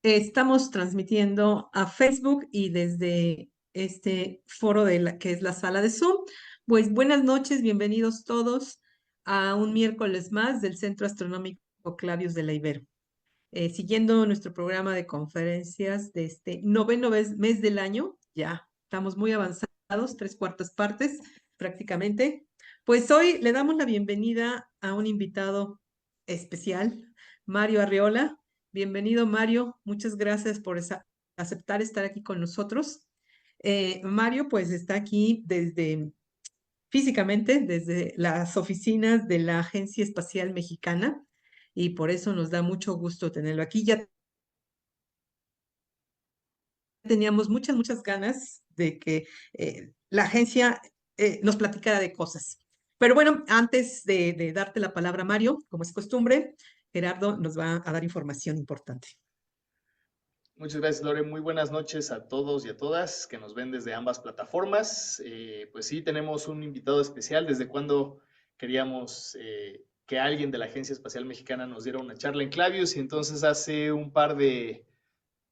Estamos transmitiendo a Facebook y desde este foro que es la sala de Zoom. Pues buenas noches, bienvenidos todos a un miércoles más del Centro Astronómico Clavius de la Ibero. Siguiendo nuestro programa de conferencias de este noveno mes del año, ya estamos muy avanzados, 3/4 partes prácticamente. Pues hoy le damos la bienvenida a un invitado especial, Mario Arreola. Bienvenido, Mario. Muchas gracias por aceptar estar aquí con nosotros. Mario, pues está aquí físicamente desde las oficinas de la Agencia Espacial Mexicana y por eso nos da mucho gusto tenerlo aquí. Ya teníamos muchas ganas de que la agencia nos platicara de cosas. Pero bueno, antes de darte la palabra, Mario, como es costumbre, Gerardo nos va a dar información importante. Muchas gracias, Lore. Muy buenas noches a todos y a todas que nos ven desde ambas plataformas. Pues sí, tenemos un invitado especial. ¿Desde cuando queríamos que alguien de la Agencia Espacial Mexicana nos diera una charla en Clavius? Y entonces hace un par de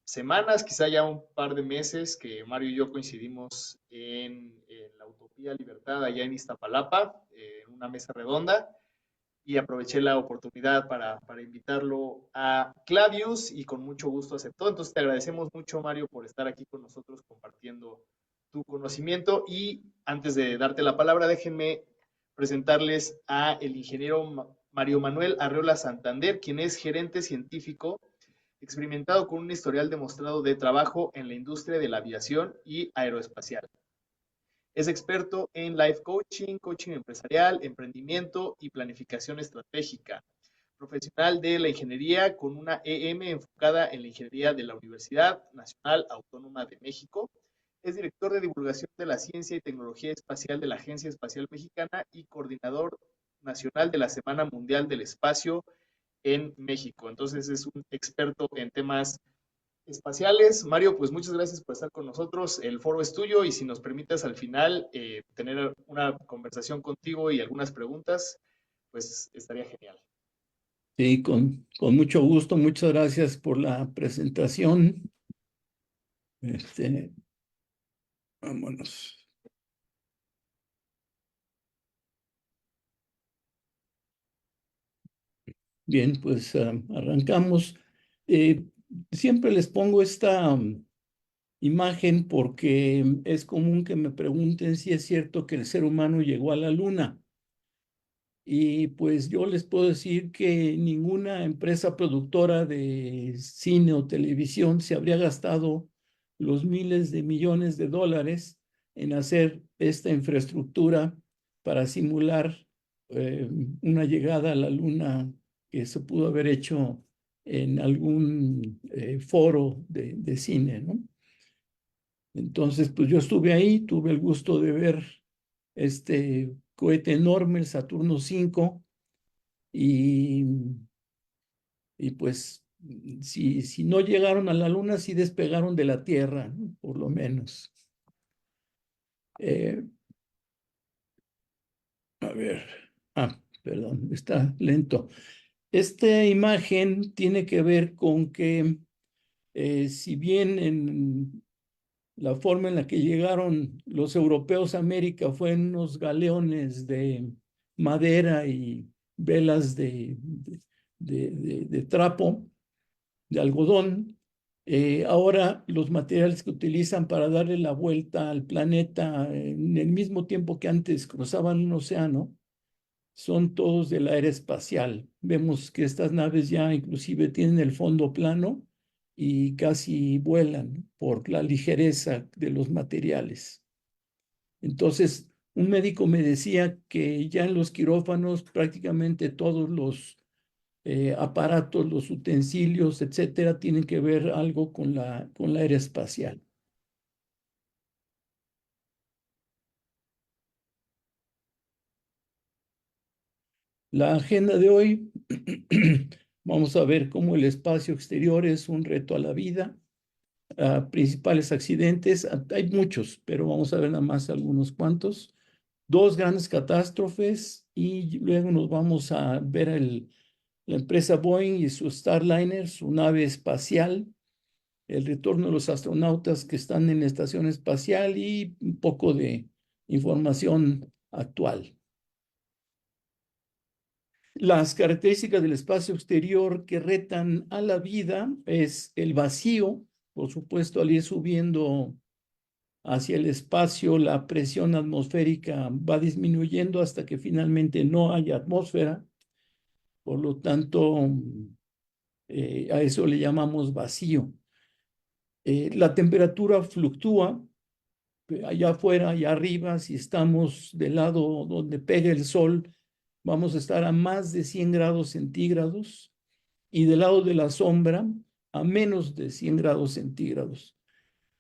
semanas, quizá ya un par de meses, que Mario y yo coincidimos en la Utopía Libertad allá en Iztapalapa, en una mesa redonda, y aproveché la oportunidad para invitarlo a Clavius y con mucho gusto aceptó. Entonces te agradecemos mucho, Mario, por estar aquí con nosotros compartiendo tu conocimiento. Y antes de darte la palabra, déjenme presentarles a el ingeniero Mario Manuel Arreola Santander, quien es gerente científico experimentado con un historial demostrado de trabajo en la industria de la aviación y aeroespacial. Es experto en life coaching, coaching empresarial, emprendimiento y planificación estratégica. Profesional de la ingeniería con una EM enfocada en la ingeniería de la Universidad Nacional Autónoma de México. Es director de divulgación de la ciencia y tecnología espacial de la Agencia Espacial Mexicana y coordinador nacional de la Semana Mundial del Espacio en México. Entonces es un experto en temas espaciales. Mario, pues muchas gracias por estar con nosotros. El foro es tuyo y si nos permites al final tener una conversación contigo y algunas preguntas, pues estaría genial. Sí, con mucho gusto. Muchas gracias por la presentación. Vámonos. Bien, pues arrancamos. Siempre les pongo esta imagen porque es común que me pregunten si es cierto que el ser humano llegó a la luna. Y pues yo les puedo decir que ninguna empresa productora de cine o televisión se habría gastado los miles de millones de dólares en hacer esta infraestructura para simular una llegada a la luna que se pudo haber hecho en algún foro de cine, ¿no? Entonces, pues yo estuve ahí, tuve el gusto de ver este cohete enorme, el Saturno V, y pues si no llegaron a la luna, sí despegaron de la Tierra, ¿no? Por lo menos. A ver, perdón, está lento. Esta imagen tiene que ver con que si bien en la forma en la que llegaron los europeos a América fue en unos galeones de madera y velas de trapo, de algodón. Ahora los materiales que utilizan para darle la vuelta al planeta en el mismo tiempo que antes cruzaban un océano son todos de la era espacial. Vemos que estas naves ya inclusive tienen el fondo plano y casi vuelan por la ligereza de los materiales. Entonces, un médico me decía que ya en los quirófanos prácticamente todos los aparatos, los utensilios, etcétera, tienen que ver algo con la era espacial. La agenda de hoy, vamos a ver cómo el espacio exterior es un reto a la vida. Principales accidentes, hay muchos, pero vamos a ver nada más algunos cuantos. Dos grandes catástrofes y luego nos vamos a ver la empresa Boeing y su Starliner, su nave espacial, el retorno de los astronautas que están en la estación espacial y un poco de información actual. Las características del espacio exterior que retan a la vida es el vacío. Por supuesto, al ir subiendo hacia el espacio, la presión atmosférica va disminuyendo hasta que finalmente no haya atmósfera. Por lo tanto, a eso le llamamos vacío. La temperatura fluctúa allá afuera, allá arriba. Si estamos del lado donde pega el sol, vamos a estar a más de 100 grados centígrados, y del lado de la sombra a menos de 100 grados centígrados.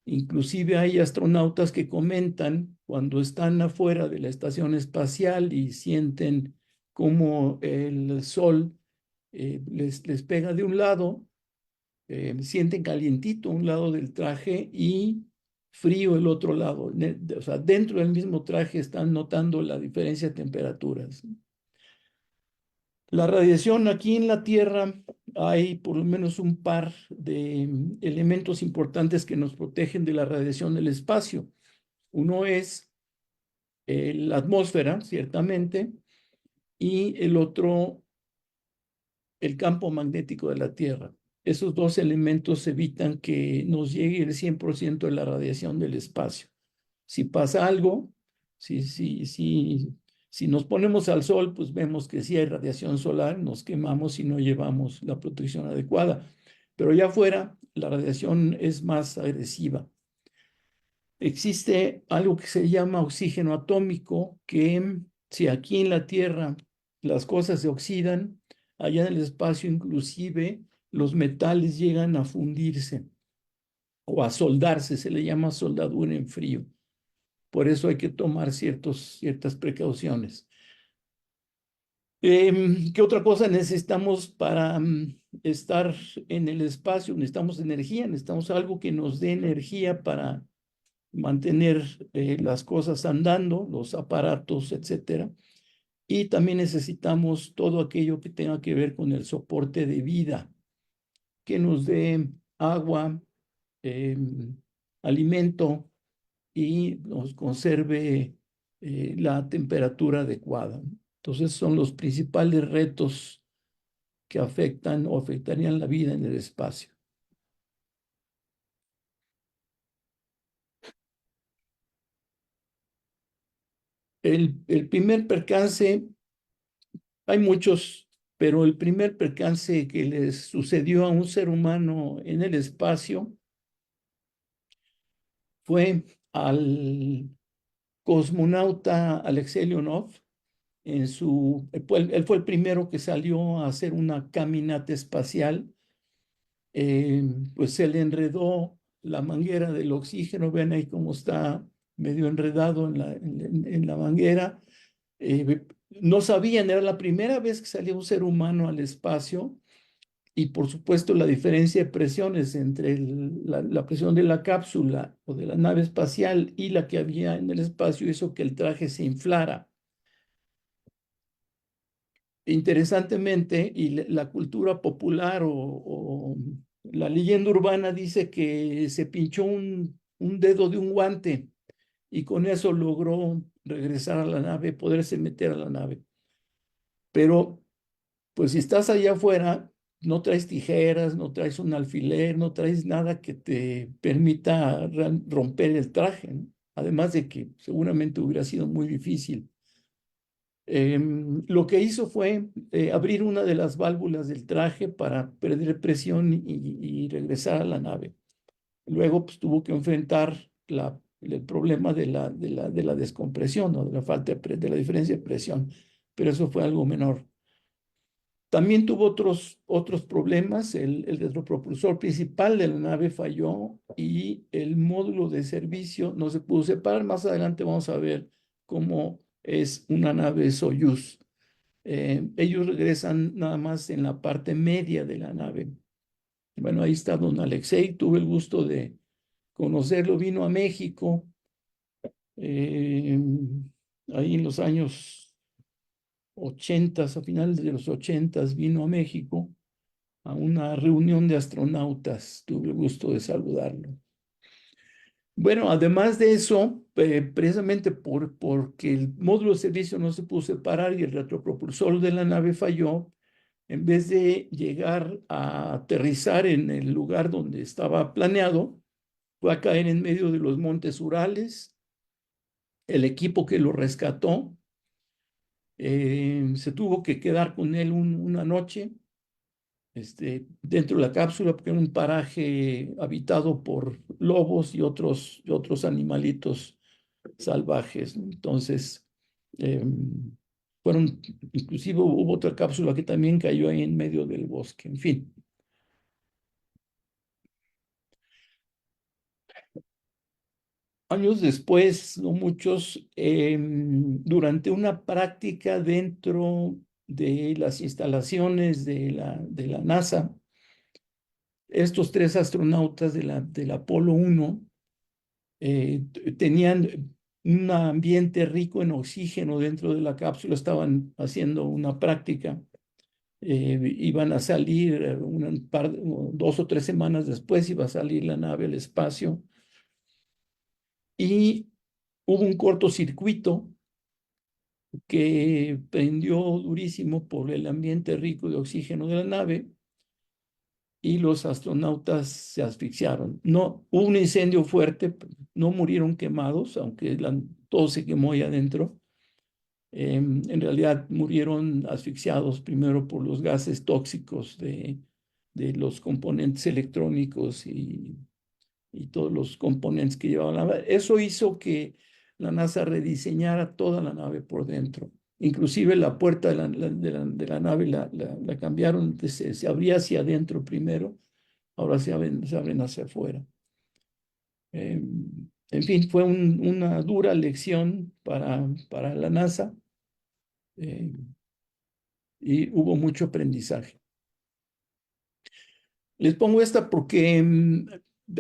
Inclusive hay astronautas que comentan cuando están afuera de la estación espacial y sienten como el sol les pega de un lado, sienten calientito un lado del traje y frío el otro lado. O sea, dentro del mismo traje están notando la diferencia de temperaturas. La radiación aquí en la Tierra, hay por lo menos un par de elementos importantes que nos protegen de la radiación del espacio. Uno es la atmósfera, ciertamente, y el otro, el campo magnético de la Tierra. Esos dos elementos evitan que nos llegue el 100% de la radiación del espacio. Si pasa algo, si nos ponemos al sol, pues vemos que sí hay radiación solar, nos quemamos y no llevamos la protección adecuada. Pero allá afuera, la radiación es más agresiva. Existe algo que se llama oxígeno atómico, que si aquí en la Tierra las cosas se oxidan, allá en el espacio inclusive los metales llegan a fundirse o a soldarse, se le llama soldadura en frío. Por eso hay que tomar ciertas precauciones. ¿Qué otra cosa necesitamos para estar en el espacio? Necesitamos energía, necesitamos algo que nos dé energía para mantener las cosas andando, los aparatos, etcétera. Y también necesitamos todo aquello que tenga que ver con el soporte de vida, que nos dé agua, alimento y nos conserve la temperatura adecuada. Entonces son los principales retos que afectan o afectarían la vida en el espacio. El primer percance, hay muchos, pero el primer percance que les sucedió a un ser humano en el espacio fue al cosmonauta Alexei Leonov. Él fue el primero que salió a hacer una caminata espacial. Pues se le enredó la manguera del oxígeno. Ven ahí cómo está medio enredado en la manguera. No sabían, era la primera vez que salía un ser humano al espacio, y por supuesto la diferencia de presiones entre la presión de la cápsula o de la nave espacial y la que había en el espacio hizo que el traje se inflara. Interesantemente, y la cultura popular o la leyenda urbana dice que se pinchó un dedo de un guante y con eso logró regresar a la nave, poderse meter a la nave. Pero, pues si estás allá afuera, no traes tijeras, no traes un alfiler, no traes nada que te permita romper el traje, ¿no? Además de que seguramente hubiera sido muy difícil. Lo que hizo fue abrir una de las válvulas del traje para perder presión y regresar a la nave. Luego pues, tuvo que enfrentar el problema de la descompresión, ¿no? De la falta de la diferencia de presión, pero eso fue algo menor. También tuvo otros problemas. El retropropulsor principal de la nave falló y el módulo de servicio no se pudo separar. Más adelante vamos a ver cómo es una nave Soyuz. Ellos regresan nada más en la parte media de la nave. Bueno, ahí está don Alexei. Tuve el gusto de conocerlo. Vino a México ahí en los años 80, a finales de los 80 vino a México a una reunión de astronautas. Tuve el gusto de saludarlo. Bueno, además de eso, precisamente porque el módulo de servicio no se pudo separar y el retropropulsor de la nave falló, en vez de llegar a aterrizar en el lugar donde estaba planeado, fue a caer en medio de los montes Urales. El equipo que lo rescató se tuvo que quedar con él una noche dentro de la cápsula, porque era un paraje habitado por lobos y otros animalitos salvajes, ¿no? Entonces, inclusive hubo otra cápsula que también cayó ahí en medio del bosque, en fin. Años después, no muchos, durante una práctica dentro de las instalaciones de la NASA, estos tres astronautas del Apolo 1 tenían un ambiente rico en oxígeno dentro de la cápsula, estaban haciendo una práctica, iban a salir 2 o 3 semanas después, iba a salir la nave al espacio y hubo un cortocircuito que prendió durísimo por el ambiente rico de oxígeno de la nave y los astronautas se asfixiaron. No, hubo un incendio fuerte, no murieron quemados, aunque todo se quemó ahí adentro. En realidad murieron asfixiados primero por los gases tóxicos de los componentes electrónicos y todos los componentes que llevaba la nave. Eso hizo que la NASA rediseñara toda la nave por dentro. Inclusive la puerta de la nave la cambiaron, se abría hacia adentro primero, ahora se abren hacia afuera. En fin, fue una dura lección para la NASA y hubo mucho aprendizaje. Les pongo esta porque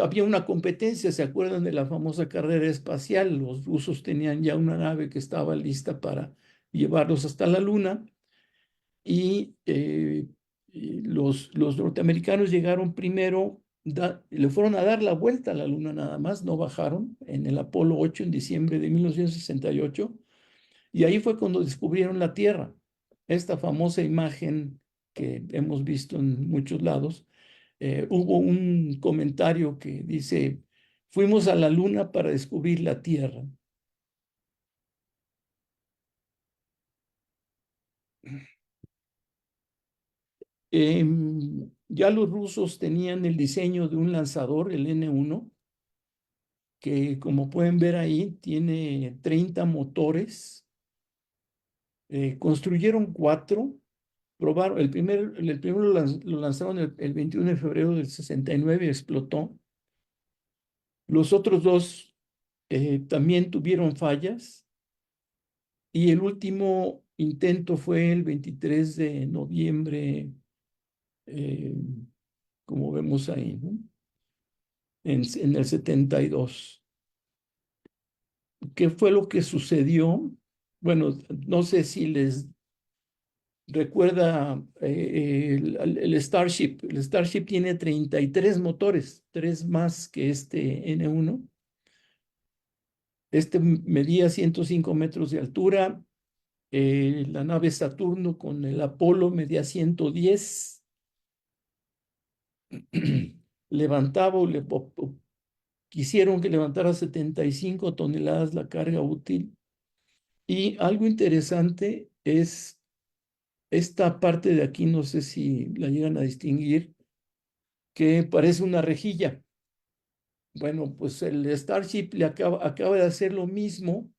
había una competencia, ¿se acuerdan de la famosa carrera espacial? Los rusos tenían ya una nave que estaba lista para llevarlos hasta la Luna y los norteamericanos llegaron primero, le fueron a dar la vuelta a la Luna nada más, no bajaron en el Apolo 8 en diciembre de 1968 y ahí fue cuando descubrieron la Tierra. Esta famosa imagen que hemos visto en muchos lados. Hubo un comentario que dice, fuimos a la Luna para descubrir la Tierra. Ya los rusos tenían el diseño de un lanzador, el N-1, que como pueden ver ahí, tiene 30 motores. Construyeron 4, probaron, el primero lo lanzaron el 21 de febrero del 69 y explotó. Los otros 2 también tuvieron fallas y el último intento fue el 23 de noviembre, como vemos ahí, ¿no? En el 72. ¿Qué fue lo que sucedió? Bueno, no sé si les recuerda el Starship. El Starship tiene 33 motores, 3 más que este N-1. Este medía 105 metros de altura. La nave Saturno con el Apolo medía 110. Levantaba quisieron que levantara 75 toneladas la carga útil. Y algo interesante es esta parte de aquí, no sé si la llegan a distinguir, que parece una rejilla. Bueno, pues el Starship acaba de hacer lo mismo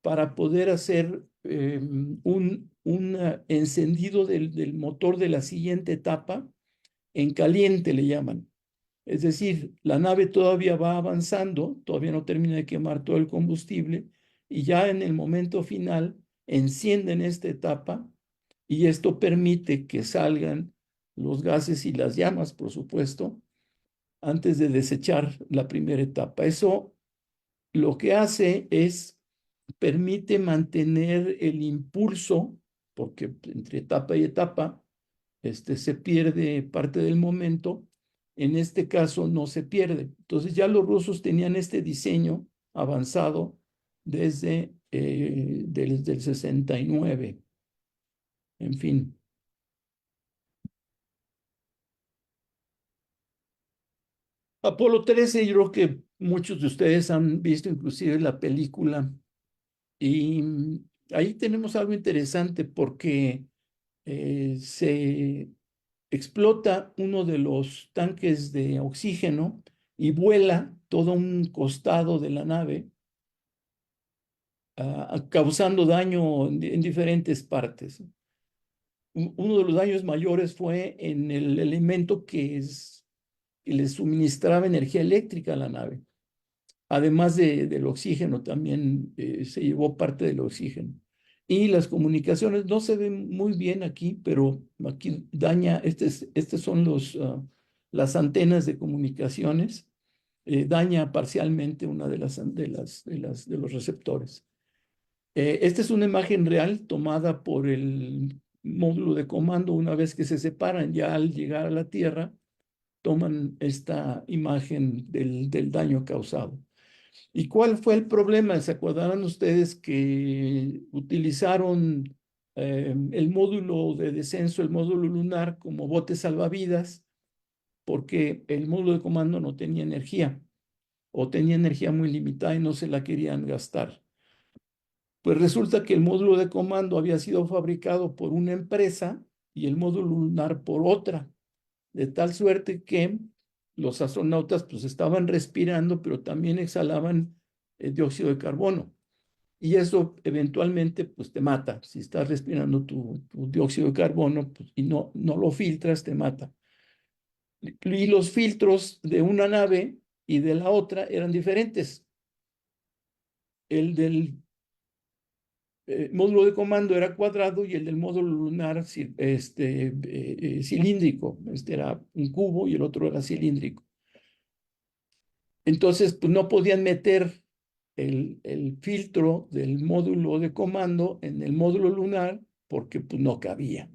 para poder hacer un encendido del motor de la siguiente etapa en caliente, le llaman. Es decir, la nave todavía va avanzando, todavía no termina de quemar todo el combustible y ya en el momento final encienden esta etapa y esto permite que salgan los gases y las llamas, por supuesto, antes de desechar la primera etapa. Eso lo que hace es, permite mantener el impulso, porque entre etapa y etapa, se pierde parte del momento. En este caso no se pierde. Entonces ya los rusos tenían este diseño avanzado desde el 69. En fin. Apolo 13, yo creo que muchos de ustedes han visto inclusive la película, y ahí tenemos algo interesante porque se explota uno de los tanques de oxígeno y vuela todo un costado de la nave, causando daño en diferentes partes. Uno de los daños mayores fue en el elemento que le suministraba energía eléctrica a la nave. Además del oxígeno, también se llevó parte del oxígeno. Y las comunicaciones no se ven muy bien aquí, pero aquí daña, estos son las antenas de comunicaciones, daña parcialmente una de los receptores. Esta es una imagen real tomada por el módulo de comando una vez que se separan. Ya al llegar a la Tierra, toman esta imagen del daño causado. ¿Y cuál fue el problema? ¿Se acordarán ustedes que utilizaron el módulo de descenso, el módulo lunar, como bote salvavidas? Porque el módulo de comando no tenía energía, o tenía energía muy limitada y no se la querían gastar. Pues resulta que el módulo de comando había sido fabricado por una empresa y el módulo lunar por otra, de tal suerte que los astronautas pues estaban respirando, pero también exhalaban dióxido de carbono. Y eso eventualmente pues te mata. Si estás respirando tu dióxido de carbono pues, y no lo filtras, te mata. Y los filtros de una nave y de la otra eran diferentes. El del módulo de comando era cuadrado y el del módulo lunar cilíndrico. Este era un cubo y el otro era cilíndrico. Entonces, pues no podían meter el filtro del módulo de comando en el módulo lunar porque pues, no cabía.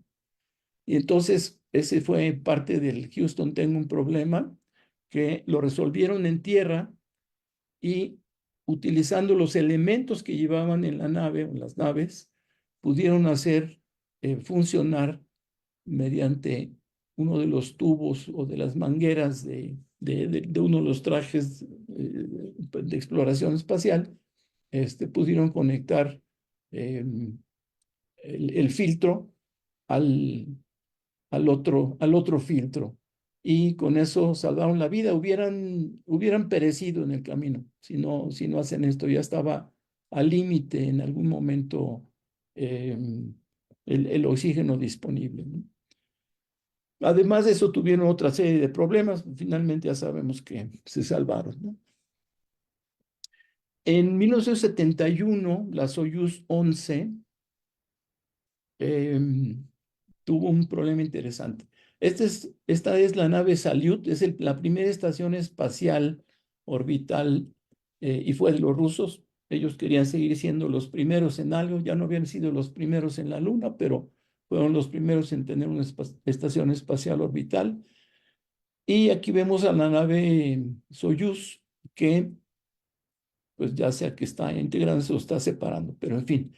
Y entonces, ese fue parte del Houston Tengo un problema, que lo resolvieron en tierra y utilizando los elementos que llevaban en la nave o en las naves, pudieron hacer funcionar mediante uno de los tubos o de las mangueras de uno de los trajes de exploración espacial, pudieron conectar el filtro al otro filtro. Y con eso salvaron la vida. Hubieran perecido en el camino si no hacen esto. Ya estaba al límite en algún momento el oxígeno disponible, ¿no? Además de eso, tuvieron otra serie de problemas. Finalmente ya sabemos que se salvaron, ¿no? En 1971, la Soyuz 11 tuvo un problema interesante. Esta es la nave Salyut, es la primera estación espacial orbital y fue de los rusos. Ellos querían seguir siendo los primeros en algo, ya no habían sido los primeros en la Luna, pero fueron los primeros en tener una estación espacial orbital. Y aquí vemos a la nave Soyuz, que pues ya sea que está integrándose o está separando, pero en fin.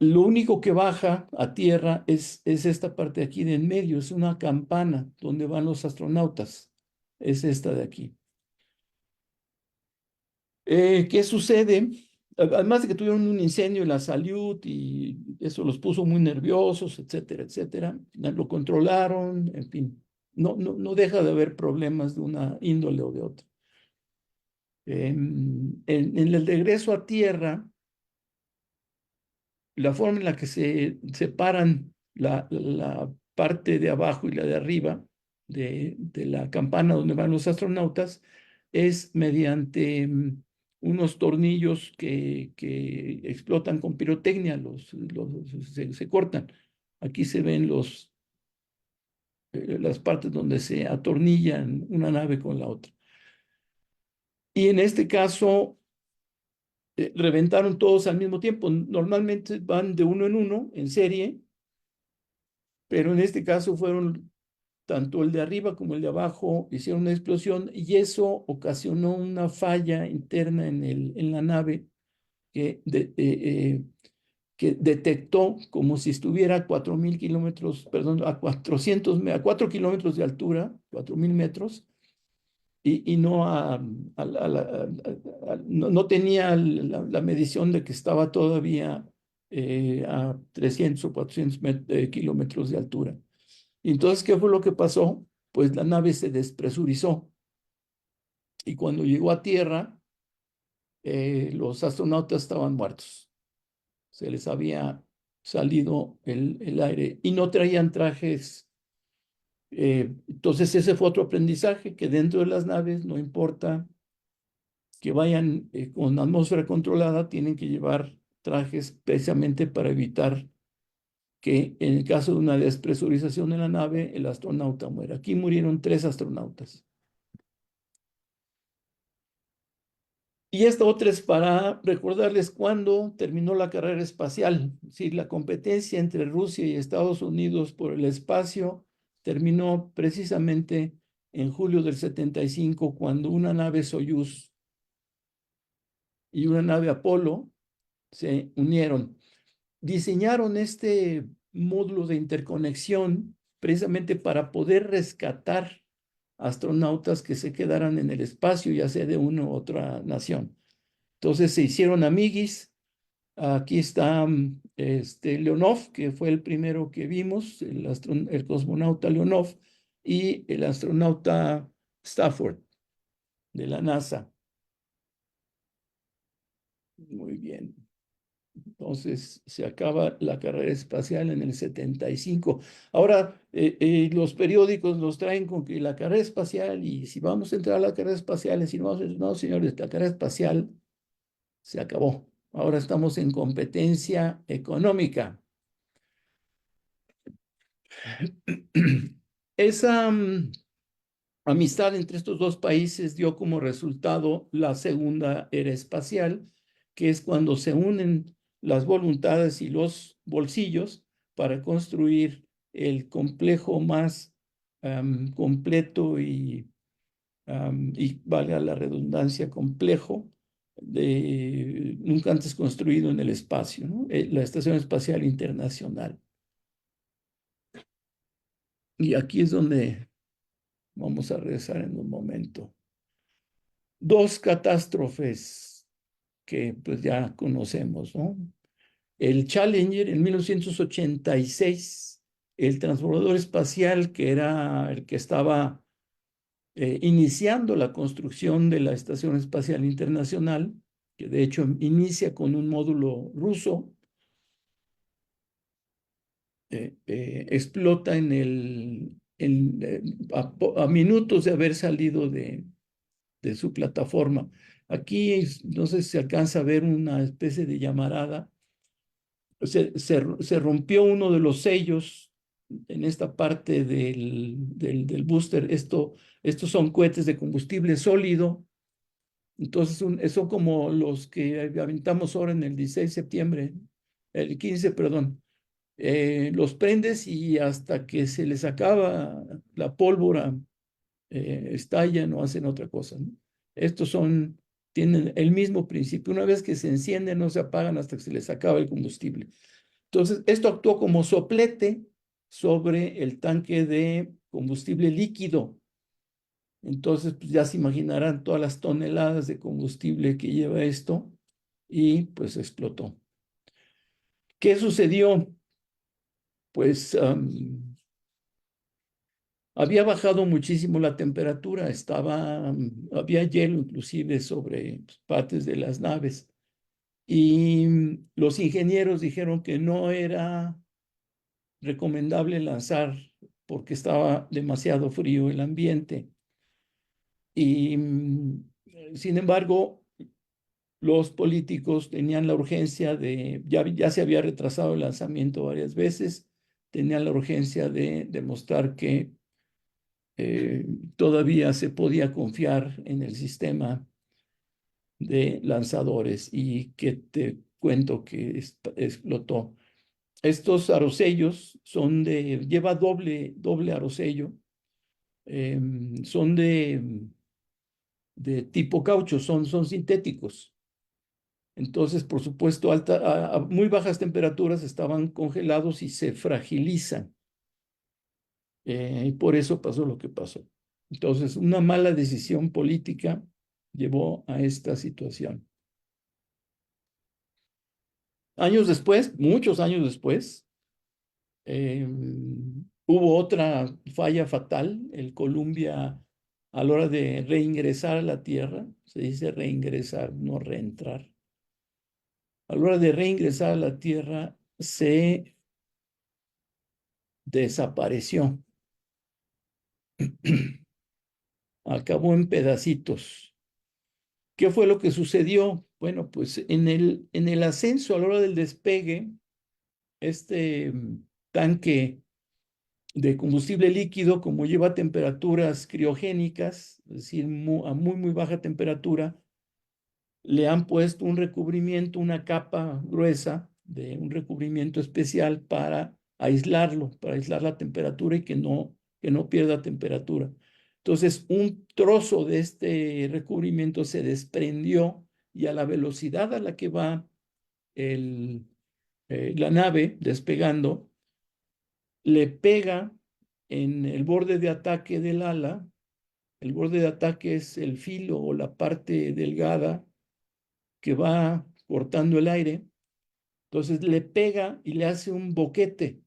Lo único que baja a tierra es esta parte de aquí de en medio, es una campana donde van los astronautas. Es esta de aquí. ¿Qué sucede? Además de que tuvieron un incendio en la Salyut y eso los puso muy nerviosos, etcétera, etcétera. Lo controlaron, en fin. No deja de haber problemas de una índole o de otra. En el regreso a tierra, la forma en la que se separan la parte de abajo y la de arriba de la campana donde van los astronautas es mediante unos tornillos que explotan con pirotecnia, se cortan. Aquí se ven las partes donde se atornillan una nave con la otra. Y en este caso, reventaron todos al mismo tiempo. Normalmente van de uno en uno, en serie, pero en este caso fueron tanto el de arriba como el de abajo, hicieron una explosión y eso ocasionó una falla interna en la nave que, que detectó como si estuviera a 4.000 kilómetros, perdón, a 4 kilómetros de altura, 4.000 metros, y no, no tenía la medición de que estaba todavía a 300 o 400 kilómetros de altura. Entonces, ¿qué fue lo que pasó? Pues la nave se despresurizó y cuando llegó a tierra, los astronautas estaban muertos. Se les había salido el aire y no traían trajes. Entonces, ese fue otro aprendizaje, que dentro de las naves, no importa que vayan con atmósfera controlada, tienen que llevar trajes precisamente para evitar que en el caso de una despresurización de la nave, el astronauta muera. Aquí murieron 3 astronautas. Y esta otra es para recordarles cuándo terminó la carrera espacial. Es decir, la competencia entre Rusia y Estados Unidos por el espacio terminó precisamente en julio del 75, cuando una nave Soyuz y una nave Apolo se unieron. Diseñaron este módulo de interconexión precisamente para poder rescatar astronautas que se quedaran en el espacio, ya sea de una u otra nación. Entonces se hicieron amiguis. Aquí está Leonov, que fue el primero que vimos, el cosmonauta Leonov, y el astronauta Stafford de la NASA. Muy bien. Entonces se acaba la carrera espacial en el 75. Ahora, los periódicos nos traen con que la carrera espacial, y si vamos a entrar a la carrera espacial, decimos, no, señores, la carrera espacial se acabó. Ahora estamos en competencia económica. Esa amistad entre estos dos países dio como resultado la segunda era espacial, que es cuando se unen las voluntades y los bolsillos para construir el complejo más completo y valga la redundancia, complejo, nunca antes construido en el espacio, ¿no? La Estación Espacial Internacional. Y aquí es donde vamos a regresar en un momento. 2 catástrofes que pues ya conocemos, ¿no? El Challenger en 1986, el transbordador espacial, que era el que estaba iniciando la construcción de la Estación Espacial Internacional, que de hecho inicia con un módulo ruso, explota a minutos de haber salido de su plataforma. Aquí no sé si se alcanza a ver una especie de llamarada. Se rompió uno de los sellos en esta parte del booster. Estos son cohetes de combustible sólido. Entonces son como los que aventamos ahora en el 16 de septiembre, el 15, perdón. Los prendes y hasta que se les acaba la pólvora, estallan o hacen otra cosa, ¿no? Estos tienen el mismo principio. Una vez que se encienden, no se apagan hasta que se les acaba el combustible. Entonces, esto actuó como soplete sobre el tanque de combustible líquido. Entonces, pues ya se imaginarán todas las toneladas de combustible que lleva esto y pues explotó. ¿Qué sucedió? Pues había bajado muchísimo la temperatura, había hielo inclusive sobre partes de las naves. Y los ingenieros dijeron que no era recomendable lanzar porque estaba demasiado frío el ambiente. Y sin embargo, los políticos tenían la urgencia ya se había retrasado el lanzamiento varias veces, tenían la urgencia de demostrar que todavía se podía confiar en el sistema de lanzadores, y que te cuento que explotó. Estos arosellos lleva doble arosello, son de tipo caucho, son sintéticos. Entonces, por supuesto, a muy bajas temperaturas estaban congelados y se fragilizan. Y por eso pasó lo que pasó. Entonces, una mala decisión política llevó a esta situación. Años después, muchos años después, hubo otra falla fatal. El Columbia, a la hora de reingresar a la Tierra, se dice reingresar, no reentrar. A la hora de reingresar a la Tierra, se desapareció. Acabó en pedacitos. ¿Qué fue lo que sucedió? Bueno, pues en el ascenso, a la hora del despegue, este tanque de combustible líquido, como lleva temperaturas criogénicas, es decir, a muy baja temperatura, le han puesto un recubrimiento, una capa gruesa de un recubrimiento especial para aislarlo, para aislar la temperatura y que no pierda temperatura. Entonces, un trozo de este recubrimiento se desprendió y a la velocidad a la que va la nave despegando, le pega en el borde de ataque del ala. El borde de ataque es el filo o la parte delgada que va cortando el aire. Entonces le pega y le hace un boquete.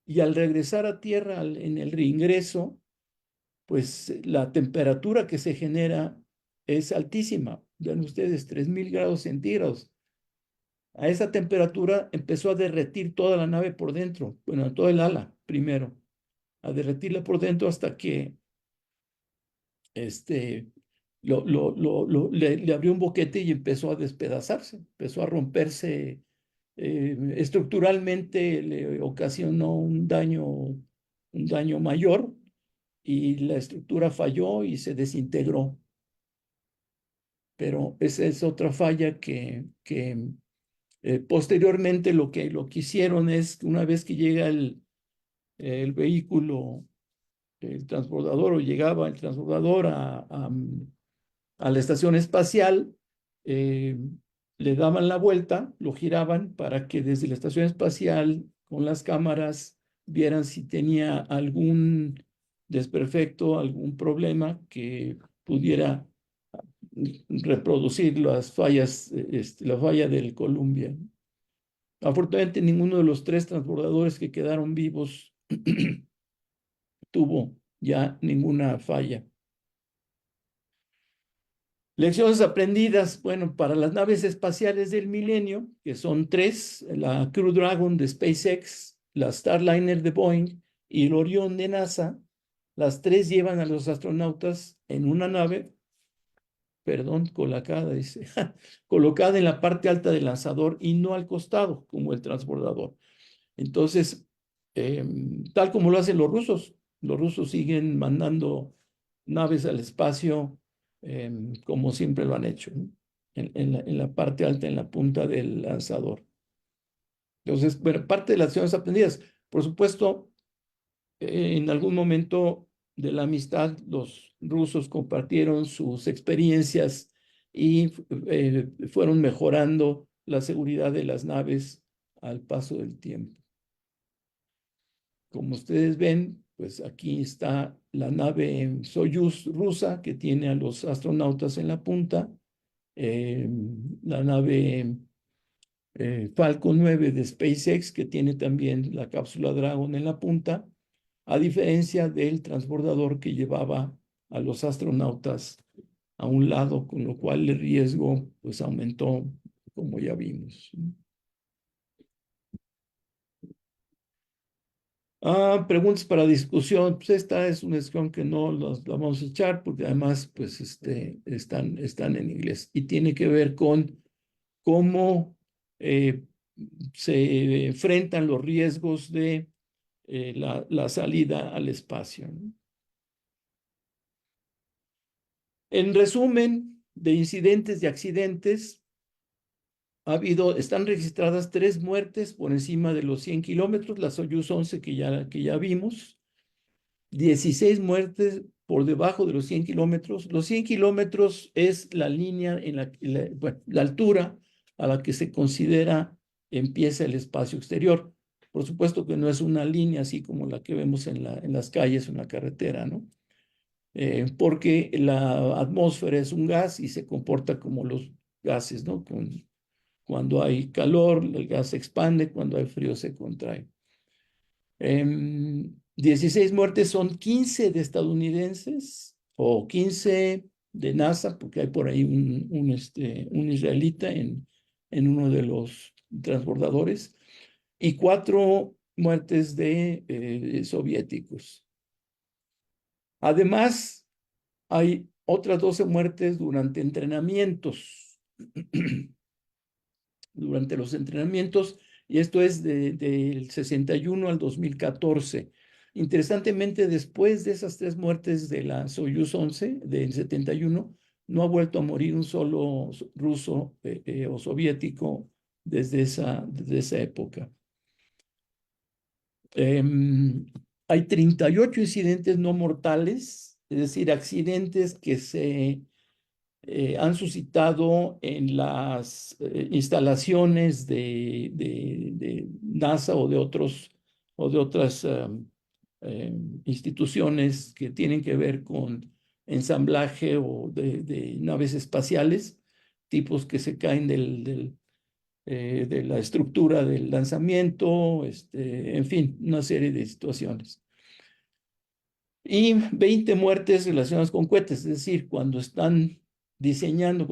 Y al regresar a tierra en el reingreso, pues la temperatura que se genera es altísima. Vean ustedes, 3000 grados centígrados. A esa temperatura empezó a derretir toda la nave por dentro, bueno, todo el ala primero, a derretirla por dentro hasta que le abrió un boquete y empezó a despedazarse, empezó a romperse. Estructuralmente le ocasionó un daño mayor y la estructura falló y se desintegró. Pero esa es otra falla que posteriormente lo que hicieron es, una vez que llega el vehículo, el transbordador, o llegaba el transbordador a la estación espacial, eh, le daban la vuelta, lo giraban para que desde la estación espacial con las cámaras vieran si tenía algún desperfecto, algún problema que pudiera reproducir las fallas, la falla del Columbia. Afortunadamente, ninguno de los 3 transbordadores que quedaron vivos tuvo ya ninguna falla. Lecciones aprendidas, bueno, para las naves espaciales del milenio, que son 3, la Crew Dragon de SpaceX, la Starliner de Boeing y el Orion de NASA. Las 3 llevan a los astronautas en una nave, colocada, dice, colocada en la parte alta del lanzador y no al costado, como el transbordador. Entonces, tal como lo hacen los rusos siguen mandando naves al espacio como siempre lo han hecho, ¿no? En la parte alta, en la punta del lanzador. Entonces, bueno, parte de las lecciones aprendidas. Por supuesto, en algún momento de la amistad, los rusos compartieron sus experiencias y fueron mejorando la seguridad de las naves al paso del tiempo. Como ustedes ven, pues aquí está la nave Soyuz rusa que tiene a los astronautas en la punta, la nave Falcon 9 de SpaceX que tiene también la cápsula Dragon en la punta, a diferencia del transbordador que llevaba a los astronautas a un lado, con lo cual el riesgo pues aumentó, como ya vimos. Preguntas para discusión. Pues esta es una discusión que no la vamos a echar porque además pues están en inglés y tiene que ver con cómo se enfrentan los riesgos de la salida al espacio, ¿no? En resumen, de incidentes y accidentes, están registradas 3 muertes por encima de los 100 kilómetros, la Soyuz 11 que ya vimos, 16 muertes por debajo de los 100 kilómetros. Los 100 kilómetros es la línea bueno, la altura a la que se considera empieza el espacio exterior. Por supuesto que no es una línea así como la que vemos en las calles o en la carretera, ¿no? Porque la atmósfera es un gas y se comporta como los gases, ¿no? Cuando hay calor, el gas se expande, cuando hay frío se contrae. 16 muertes son 15 de estadounidenses o 15 de NASA, porque hay por ahí un israelita en uno de los transbordadores, y 4 muertes de soviéticos. Además, hay otras 12 muertes durante entrenamientos. Durante los entrenamientos, y esto es del 61 al 2014. Interesantemente, después de esas 3 muertes de la Soyuz 11 del 71, no ha vuelto a morir un solo ruso o soviético desde esa época. Hay 38 incidentes no mortales, es decir, accidentes que se han suscitado en las instalaciones de NASA o de otras instituciones que tienen que ver con ensamblaje o de naves espaciales, tipos que se caen de la estructura del lanzamiento, en fin, una serie de situaciones. Y 20 muertes relacionadas con cohetes, es decir, cuando estaban diseñando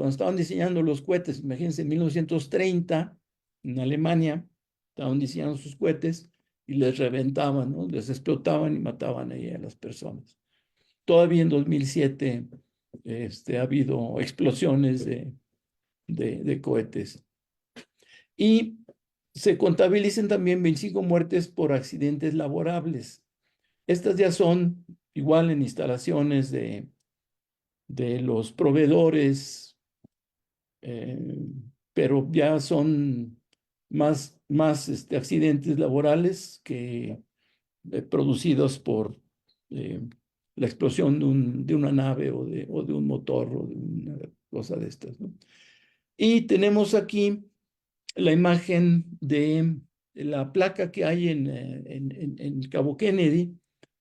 los cohetes, imagínense, en 1930, en Alemania, estaban diseñando sus cohetes y les reventaban, ¿no? Les explotaban y mataban ahí a las personas. Todavía en 2007 ha habido explosiones de cohetes. Y se contabilizan también 25 muertes por accidentes laborables. Estas ya son igual en instalaciones de los proveedores, pero ya son más accidentes laborales que producidos por la explosión de una nave o de un motor o de una cosa de estas, ¿no? Y tenemos aquí la imagen de la placa que hay en Cabo Kennedy,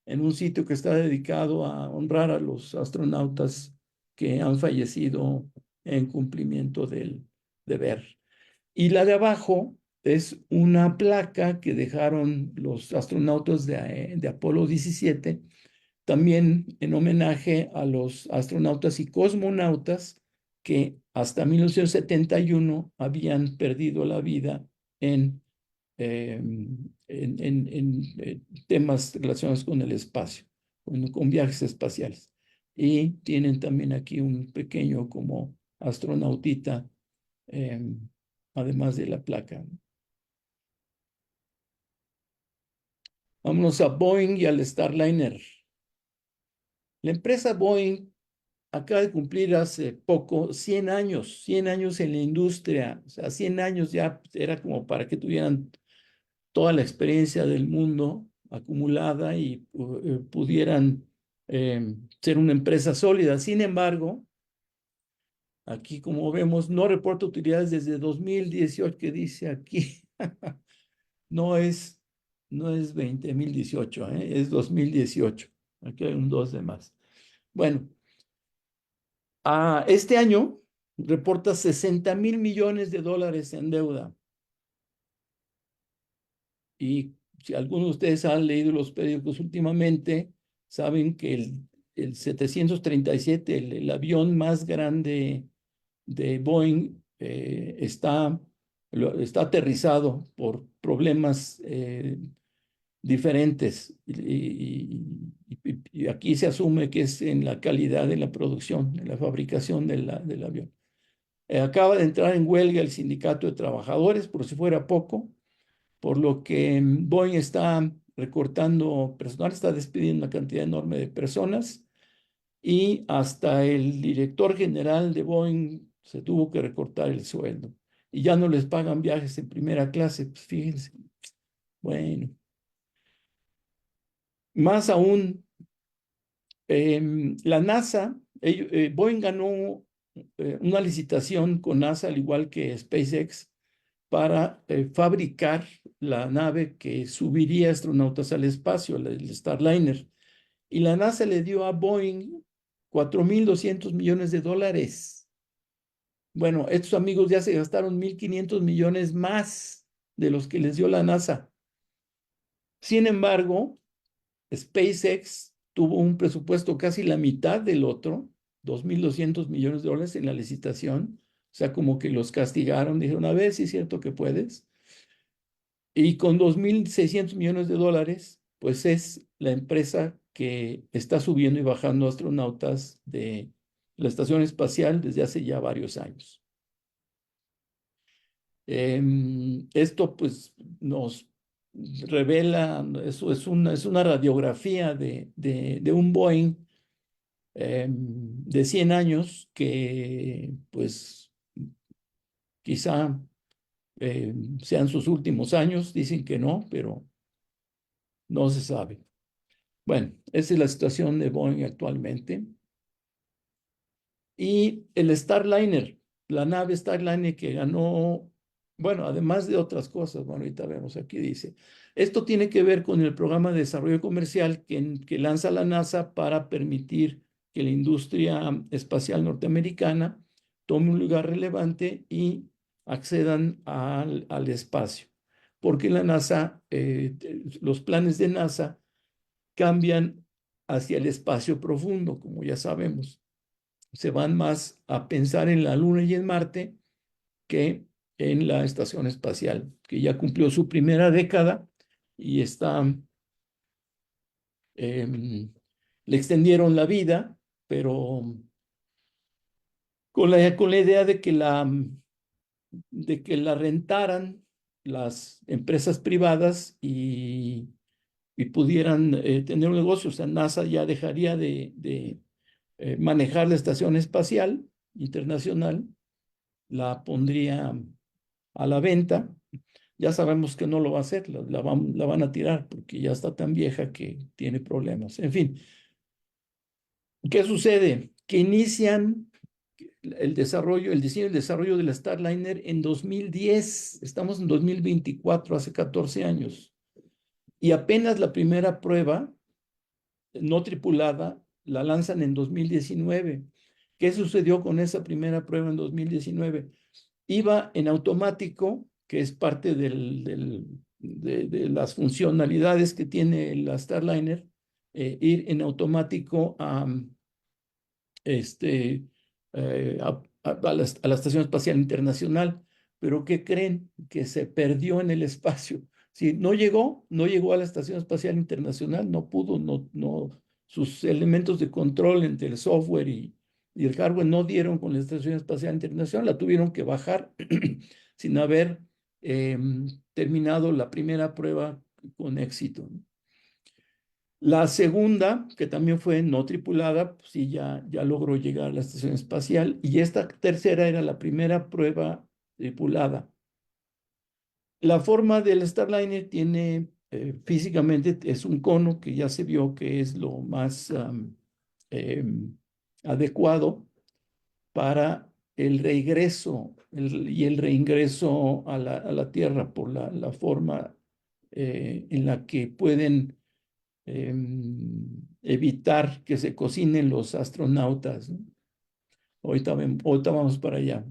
en un sitio que está dedicado a honrar a los astronautas que han fallecido en cumplimiento del deber. Y la de abajo es una placa que dejaron los astronautas de Apolo 17, también en homenaje a los astronautas y cosmonautas que hasta 1971 habían perdido la vida en temas relacionados con el espacio, con viajes espaciales. Y tienen también aquí un pequeño como astronautita, además de la placa. Vámonos a Boeing y al Starliner. La empresa Boeing acaba de cumplir hace poco 100 años en la industria. O sea, 100 años ya era como para que tuvieran toda la experiencia del mundo acumulada y pudieran ser una empresa sólida. Sin embargo, aquí como vemos, no reporta utilidades desde 2018, que dice aquí. No es 2018, es 2018. Aquí hay un 2 de más. Bueno, este año reporta $60,000 millones en deuda. Y si algunos de ustedes han leído los periódicos últimamente, saben que el 737, el avión más grande de Boeing, está aterrizado por problemas diferentes. Y aquí se asume que es en la calidad de la producción, en la fabricación del avión. Acaba de entrar en huelga el sindicato de trabajadores, por si fuera poco, por lo que Boeing está recortando personal, está despidiendo una cantidad enorme de personas y hasta el director general de Boeing se tuvo que recortar el sueldo. y ya no les pagan viajes en primera clase. Pues fíjense. Bueno, más aún, la NASA, Boeing ganó una licitación con NASA, al igual que SpaceX, para fabricar la nave que subiría astronautas al espacio, el Starliner. Y la NASA le dio a Boeing $4,200 millones. Bueno, estos amigos ya se gastaron 1,500 millones más de los que les dio la NASA. Sin embargo, SpaceX tuvo un presupuesto casi la mitad del otro, $2,200 millones en la licitación. O sea, como que los castigaron, dijeron, a ver si es cierto que puedes. Y con $2,600 millones, pues es la empresa que está subiendo y bajando astronautas de la estación espacial desde hace ya varios años. Esto pues nos revela, eso es una radiografía de un Boeing de 100 años que pues quizá sean sus últimos años, dicen que no, pero no se sabe. Bueno, esa es la situación de Boeing actualmente. Y el Starliner, la nave Starliner que ganó, bueno, además de otras cosas, bueno, ahorita vemos aquí dice, esto tiene que ver con el programa de desarrollo comercial que lanza la NASA para permitir que la industria espacial norteamericana tome un lugar relevante y accedan al espacio. Porque la NASA, los planes de NASA cambian hacia el espacio profundo, como ya sabemos. Se van más a pensar en la Luna y en Marte que en la estación espacial, que ya cumplió su primera década y le extendieron la vida, pero con la idea de que la rentaran las empresas privadas y pudieran tener un negocio. O sea, NASA ya dejaría de manejar la estación espacial internacional, la pondría a la venta. Ya sabemos que no lo va a hacer, la van a tirar porque ya está tan vieja que tiene problemas. En fin, ¿qué sucede? Que inician el diseño y el desarrollo de la Starliner en 2010. Estamos en 2024, hace 14 años. Y apenas la primera prueba no tripulada la lanzan en 2019. ¿Qué sucedió con esa primera prueba en 2019? Iba en automático, que es parte de las funcionalidades que tiene la Starliner, ir en automático a la Estación Espacial Internacional. Pero ¿qué creen? Que se perdió en el espacio. Sí, no llegó a la Estación Espacial Internacional, no pudo, sus elementos de control entre el software y el hardware no dieron con la Estación Espacial Internacional, la tuvieron que bajar sin haber terminado la primera prueba con éxito. La segunda, que también fue no tripulada, pues sí, ya logró llegar a la estación espacial. Y esta tercera era la primera prueba tripulada. La forma del Starliner tiene, físicamente, es un cono que ya se vio que es lo más adecuado para el regreso y el reingreso a la Tierra por la forma en la que pueden evitar que se cocinen los astronautas, ¿no? Ahorita vamos para allá.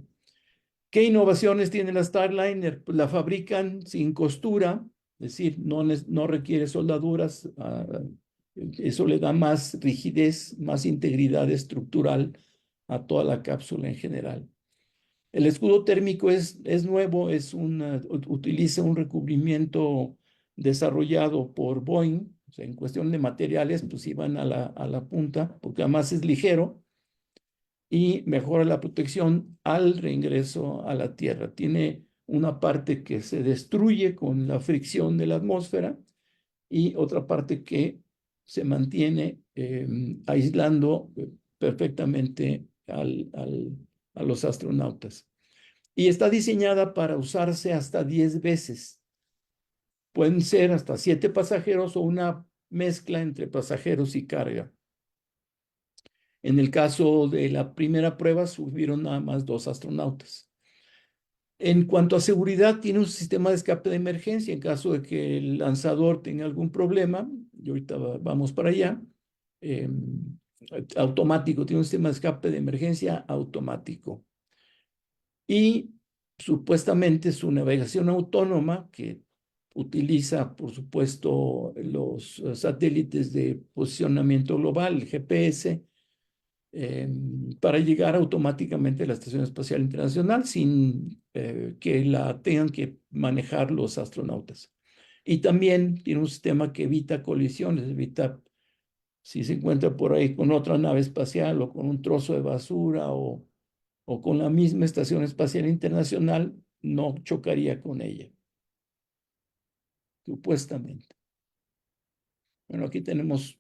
¿Qué innovaciones tiene la Starliner? Pues la fabrican sin costura, es decir, no requiere soldaduras. Eso le da más rigidez, más integridad estructural a toda la cápsula en general. El escudo térmico es nuevo, utiliza un recubrimiento desarrollado por Boeing. O sea, en cuestión de materiales, pues iban a la punta, porque además es ligero y mejora la protección al reingreso a la Tierra. Tiene una parte que se destruye con la fricción de la atmósfera y otra parte que se mantiene aislando perfectamente a los astronautas. y está diseñada para usarse hasta 10 veces. Pueden ser hasta 7 pasajeros o una mezcla entre pasajeros y carga. En el caso de la primera prueba, subieron nada más 2 astronautas. En cuanto a seguridad, tiene un sistema de escape de emergencia en caso de que el lanzador tenga algún problema, y ahorita vamos para allá. Automático, tiene un sistema de escape de emergencia automático. Y supuestamente su navegación autónoma, que utiliza, por supuesto, los satélites de posicionamiento global, el GPS, para llegar automáticamente a la Estación Espacial Internacional sin que la tengan que manejar los astronautas. Y también tiene un sistema que evita colisiones, evita si se encuentra por ahí con otra nave espacial o con un trozo de basura o con la misma Estación Espacial Internacional, no chocaría con ella, supuestamente. Bueno, aquí tenemos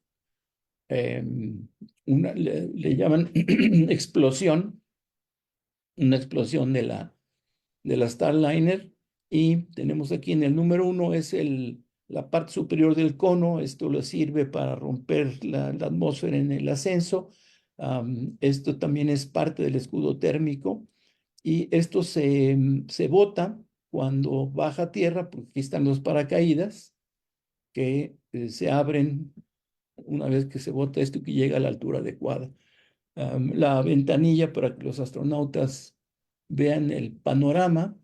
le llaman explosión, una explosión de la Starliner, y tenemos aquí en el número 1 es la parte superior del cono. Esto le sirve para romper la atmósfera en el ascenso. Esto también es parte del escudo térmico, y esto se bota cuando baja a tierra, porque aquí están los paracaídas que se abren una vez que se bota esto, que llega a la altura adecuada. La ventanilla para que los astronautas vean el panorama.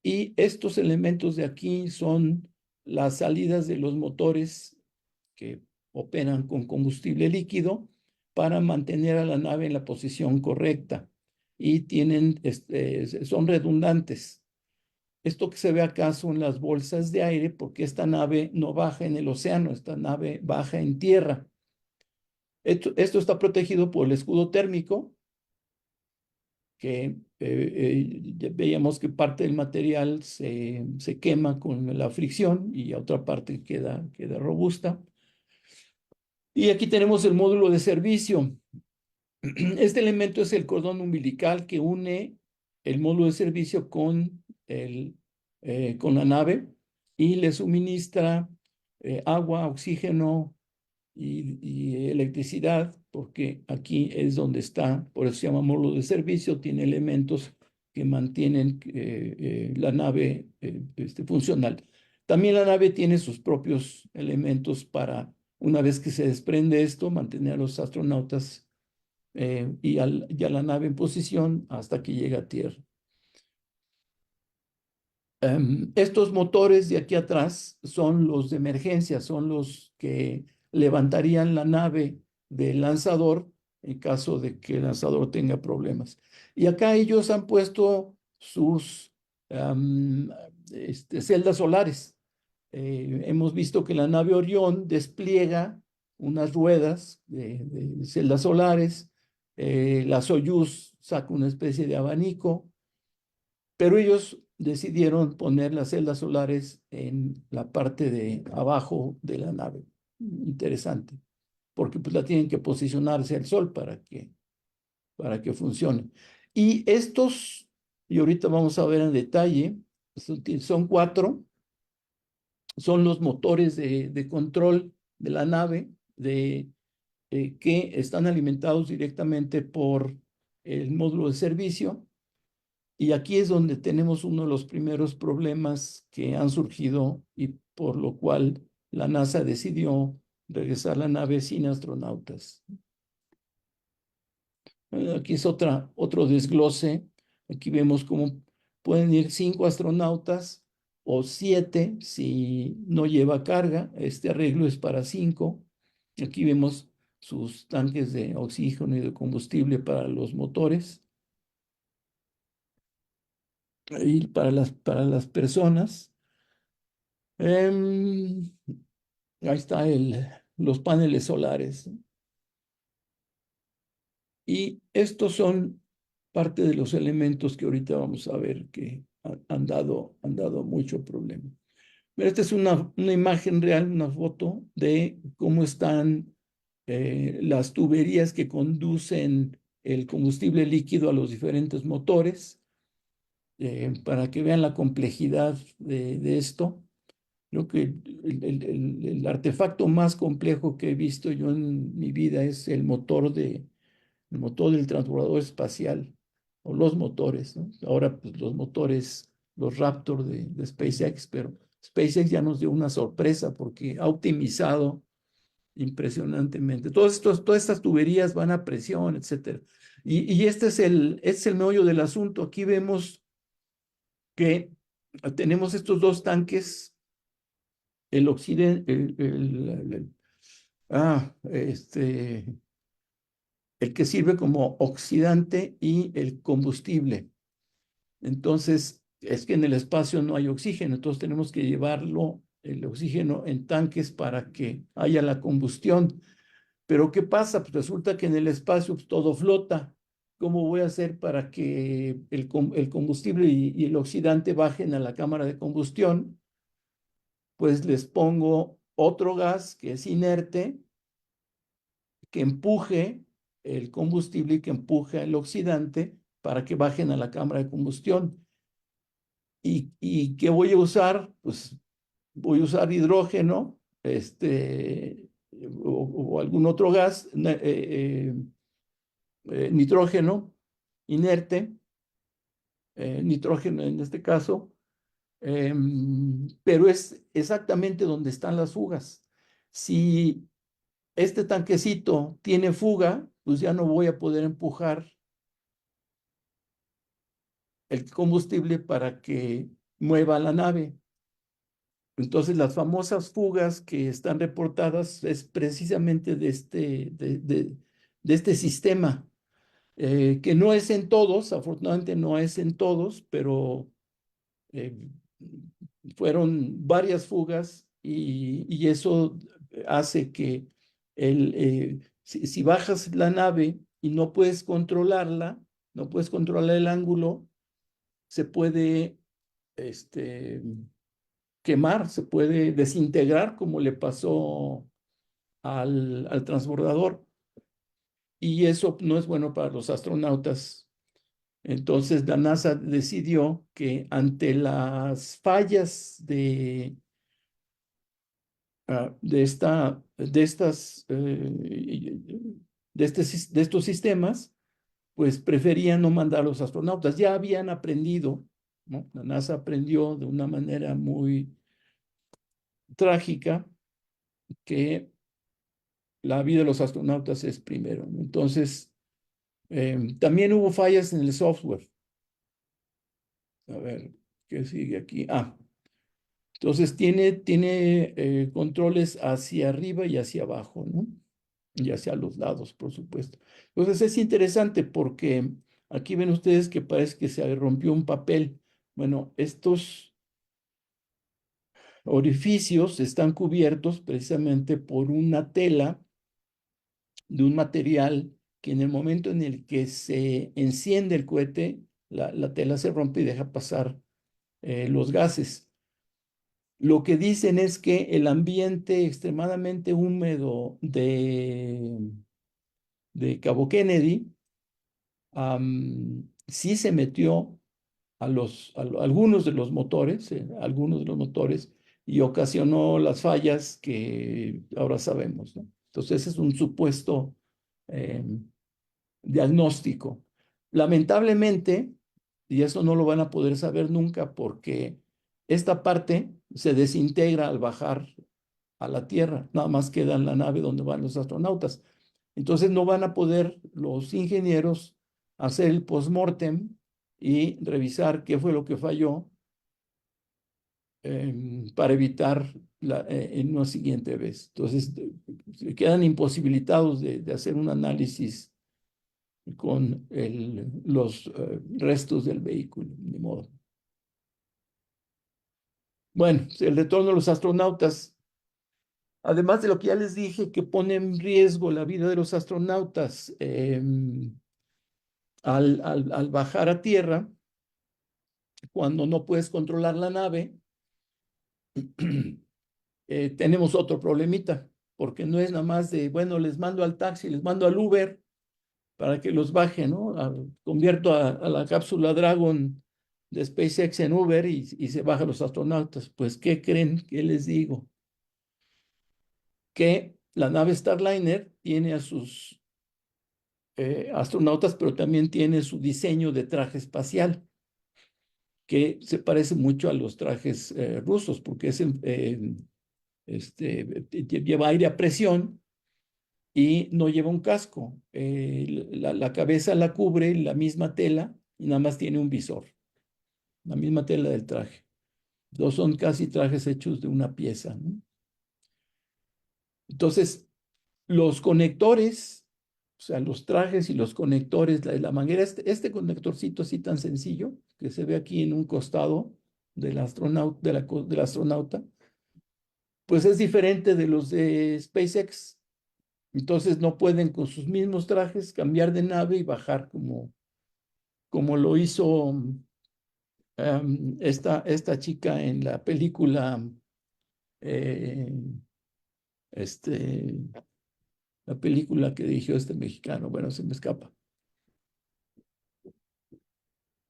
Y estos elementos de aquí son las salidas de los motores que operan con combustible líquido para mantener a la nave en la posición correcta, y son redundantes. Esto que se ve acá son las bolsas de aire, porque esta nave no baja en el océano, esta nave baja en tierra. Esto está protegido por el escudo térmico, que veíamos que parte del material se quema con la fricción y otra parte queda robusta. Y aquí tenemos el módulo de servicio. Este elemento es el cordón umbilical que une el módulo de servicio con la nave, y le suministra agua, oxígeno y electricidad, porque aquí es donde está, por eso se llama módulo de servicio, tiene elementos que mantienen la nave funcional. También la nave tiene sus propios elementos para, una vez que se desprende esto, mantener a los astronautas y a la nave en posición hasta que llega a tierra. Estos motores de aquí atrás son los de emergencia, son los que levantarían la nave del lanzador en caso de que el lanzador tenga problemas. Y acá ellos han puesto sus celdas solares. Hemos visto que la nave Orión despliega unas ruedas de celdas solares. La Soyuz saca una especie de abanico, pero ellos decidieron poner las celdas solares en la parte de abajo de la nave. Interesante, porque pues la tienen que posicionarse al sol para que funcione. Y estos, y ahorita vamos a ver en detalle, son 4, son los motores de control de la nave, que están alimentados directamente por el módulo de servicio. Y aquí es donde tenemos uno de los primeros problemas que han surgido, y por lo cual la NASA decidió regresar la nave sin astronautas. Aquí es otro desglose. Aquí vemos cómo pueden ir 5 astronautas o 7 si no lleva carga. Este arreglo es para 5. Aquí vemos sus tanques de oxígeno y de combustible para los motores. Y para las personas. Ahí está los paneles solares. Y estos son parte de los elementos que ahorita vamos a ver que han dado mucho problema. Pero esta es una imagen real, una foto de cómo están las tuberías que conducen el combustible líquido a los diferentes motores. para que vean la complejidad de esto. Creo que el artefacto más complejo que he visto yo en mi vida es el motor del transbordador espacial, o los motores, ¿no? Ahora, pues, los motores, los Raptor de SpaceX, pero SpaceX ya nos dio una sorpresa porque ha optimizado impresionantemente. Todas estas tuberías van a presión, etcétera. Y este es el meollo del asunto. Aquí vemos que tenemos estos dos tanques, el occidente, el que sirve como oxidante y el combustible. Entonces, es que en el espacio no hay oxígeno, entonces tenemos que llevarlo, el oxígeno, en tanques para que haya la combustión. Pero ¿qué pasa? Pues resulta que en el espacio pues, todo flota. ¿Cómo voy a hacer para que el combustible y el oxidante bajen a la cámara de combustión? Pues les pongo otro gas que es inerte, que empuje el combustible y que empuje el oxidante para que bajen a la cámara de combustión. ¿Y qué voy a usar? Pues voy a usar hidrógeno, o algún otro gas, nitrógeno inerte, nitrógeno en este caso, pero es exactamente donde están las fugas. Si este tanquecito tiene fuga, pues ya no voy a poder empujar el combustible para que mueva la nave. Entonces, las famosas fugas que están reportadas es precisamente de este sistema, que no es en todos, afortunadamente no es en todos, pero eh, fueron varias fugas y eso hace que si bajas la nave y no puedes controlarla, no puedes controlar el ángulo, se puede quemar, se puede desintegrar, como le pasó al transbordador. Y eso no es bueno para los astronautas. Entonces, la NASA decidió que ante las fallas de estos sistemas, pues preferían no mandar a los astronautas. Ya habían aprendido, ¿no? La NASA aprendió de una manera muy trágica que la vida de los astronautas es primero, ¿no? Entonces, también hubo fallas en el software. A ver, ¿qué sigue aquí? Entonces tiene controles hacia arriba y hacia abajo, ¿no? Y hacia los lados, por supuesto. Entonces es interesante porque aquí ven ustedes que parece que se rompió un papel. Bueno, estos orificios están cubiertos precisamente por una tela de un material que en el momento en el que se enciende el cohete, la tela se rompe y deja pasar los gases. Lo que dicen es que el ambiente extremadamente húmedo de Cabo Kennedy sí se metió a algunos de los motores, y ocasionó las fallas que ahora sabemos, ¿no? Entonces, ese es un supuesto diagnóstico. Lamentablemente, y eso no lo van a poder saber nunca porque esta parte se desintegra al bajar a la Tierra, nada más queda en la nave donde van los astronautas. Entonces no van a poder los ingenieros hacer el postmortem y revisar qué fue lo que falló para evitar en una siguiente vez. Entonces quedan imposibilitados de hacer un análisis con los restos del vehículo, ni modo. Bueno, el retorno de los astronautas, además de lo que ya les dije, que pone en riesgo la vida de los astronautas al bajar a tierra, cuando no puedes controlar la nave, tenemos otro problemita, porque no es nada más de, bueno, les mando al taxi, les mando al Uber para que los baje, ¿no? Convierto a la cápsula Dragon de SpaceX en Uber y se bajan los astronautas. Pues, ¿qué creen? ¿Qué les digo? Que la nave Starliner tiene a sus astronautas, pero también tiene su diseño de traje espacial, que se parece mucho a los trajes rusos, porque lleva aire a presión y no lleva un casco. La cabeza la cubre la misma tela y nada más tiene un visor, la misma tela del traje. Dos son casi trajes hechos de una pieza, ¿no? Entonces, los conectores, o sea, los trajes y los conectores, la manguera, este conectorcito así tan sencillo, que se ve aquí en un costado del astronauta, pues es diferente de los de SpaceX. Entonces no pueden con sus mismos trajes cambiar de nave y bajar como lo hizo esta chica en la película, eh, este, la película que dirigió este mexicano. Bueno, se me escapa.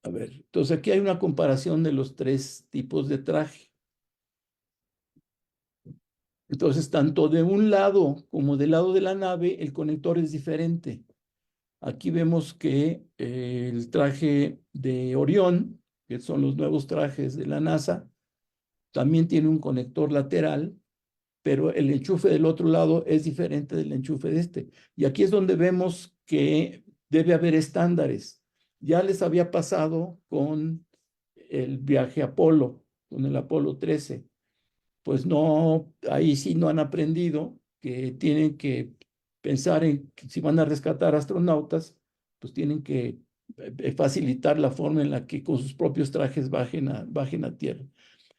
A ver, entonces aquí hay una comparación de los tres tipos de traje. Entonces, tanto de un lado como del lado de la nave, el conector es diferente. Aquí vemos que el traje de Orión, que son los nuevos trajes de la NASA, también tiene un conector lateral, pero el enchufe del otro lado es diferente del enchufe de este. Y aquí es donde vemos que debe haber estándares. Ya les había pasado con el viaje Apolo, con el Apolo 13. Pues no, ahí sí no han aprendido que tienen que pensar en que si van a rescatar astronautas, pues tienen que facilitar la forma en la que con sus propios trajes bajen a tierra.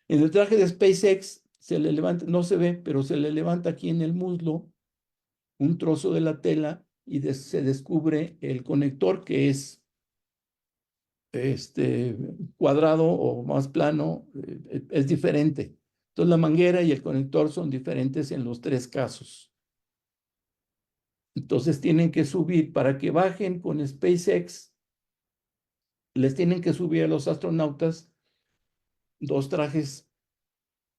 En el traje de SpaceX se le levanta, no se ve, pero se le levanta aquí en el muslo un trozo de la tela y se descubre el conector, que es cuadrado o más plano, es diferente. Entonces la manguera y el conector son diferentes en los tres casos. Entonces tienen que subir, para que bajen con SpaceX, les tienen que subir a los astronautas dos trajes,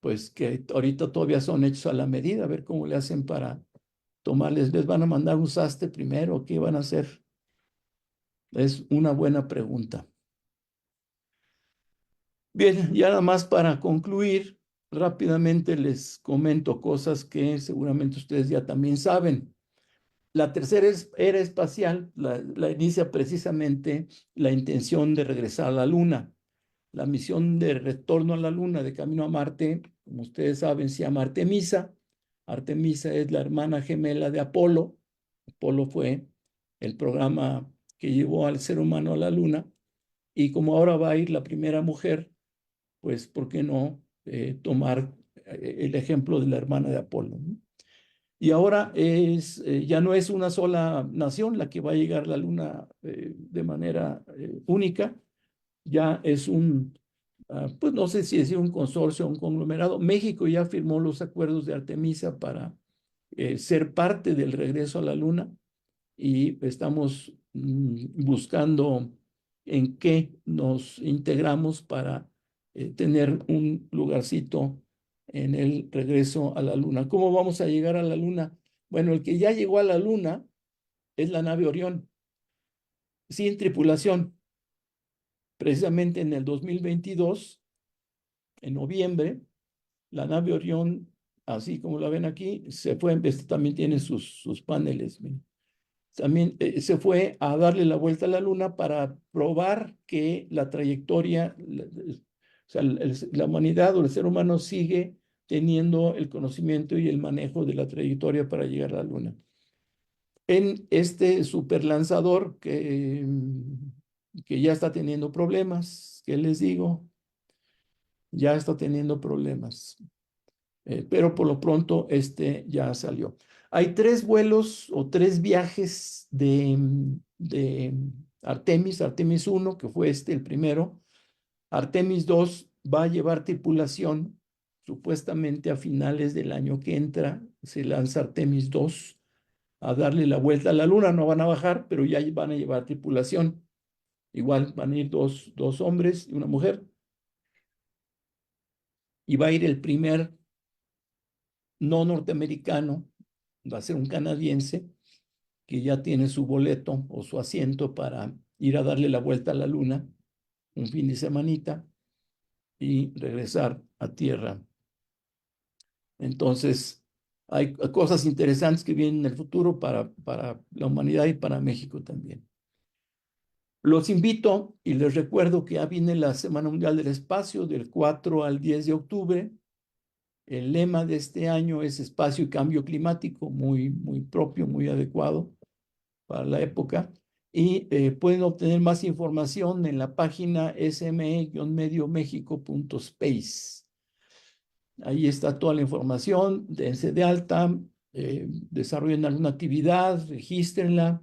pues que ahorita todavía son hechos a la medida, a ver cómo le hacen para tomarles. ¿Les van a mandar un sastre primero? ¿Qué van a hacer? Es una buena pregunta. Bien, ya nada más para concluir, rápidamente les comento cosas que seguramente ustedes ya también saben. La tercera era espacial la inicia precisamente la intención de regresar a la Luna. La misión de retorno a la Luna de camino a Marte, como ustedes saben, se llama Artemisa. Artemisa es la hermana gemela de Apolo. Apolo fue el programa que llevó al ser humano a la Luna. Y como ahora va a ir la primera mujer, pues, ¿por qué no tomar el ejemplo de la hermana de Apolo, ¿no? Y ahora ya no es una sola nación la que va a llegar a la Luna de manera única, ya es pues no sé si es un consorcio o un conglomerado. México ya firmó los acuerdos de Artemisa para ser parte del regreso a la Luna y estamos buscando en qué nos integramos para tener un lugarcito en el regreso a la Luna. ¿Cómo vamos a llegar a la Luna? Bueno, el que ya llegó a la Luna es la nave Orión, sin tripulación. Precisamente en el 2022, en noviembre, la nave Orión, así como la ven aquí, se fue. Este también tiene sus paneles. Miren. También se fue a darle la vuelta a la Luna para probar que la trayectoria, o sea, la humanidad o el ser humano sigue teniendo el conocimiento y el manejo de la trayectoria para llegar a la Luna. En este superlanzador que ya está teniendo problemas, ¿qué les digo? Ya está teniendo problemas. Pero por lo pronto ya salió. Hay 3 vuelos o 3 viajes de Artemis. Artemis 1, que fue el primero. Artemis 2 va a llevar tripulación. Supuestamente a finales del año que entra se lanza Artemis 2 a darle la vuelta a la Luna. No van a bajar, pero ya van a llevar tripulación. Igual van a ir dos hombres y una mujer. Y va a ir el primer no norteamericano, va a ser un canadiense, que ya tiene su boleto o su asiento para ir a darle la vuelta a la luna un fin de semanita y regresar a tierra. Entonces, hay cosas interesantes que vienen en el futuro para la humanidad y para México también. Los invito y les recuerdo que ya viene la Semana Mundial del Espacio del 4 al 10 de octubre. El lema de este año es Espacio y Cambio Climático, muy propio, muy adecuado para la época. Y pueden obtener más información en la página sme-mediomexico.space. Ahí está toda la información, dense de alta, desarrollen alguna actividad, regístrenla.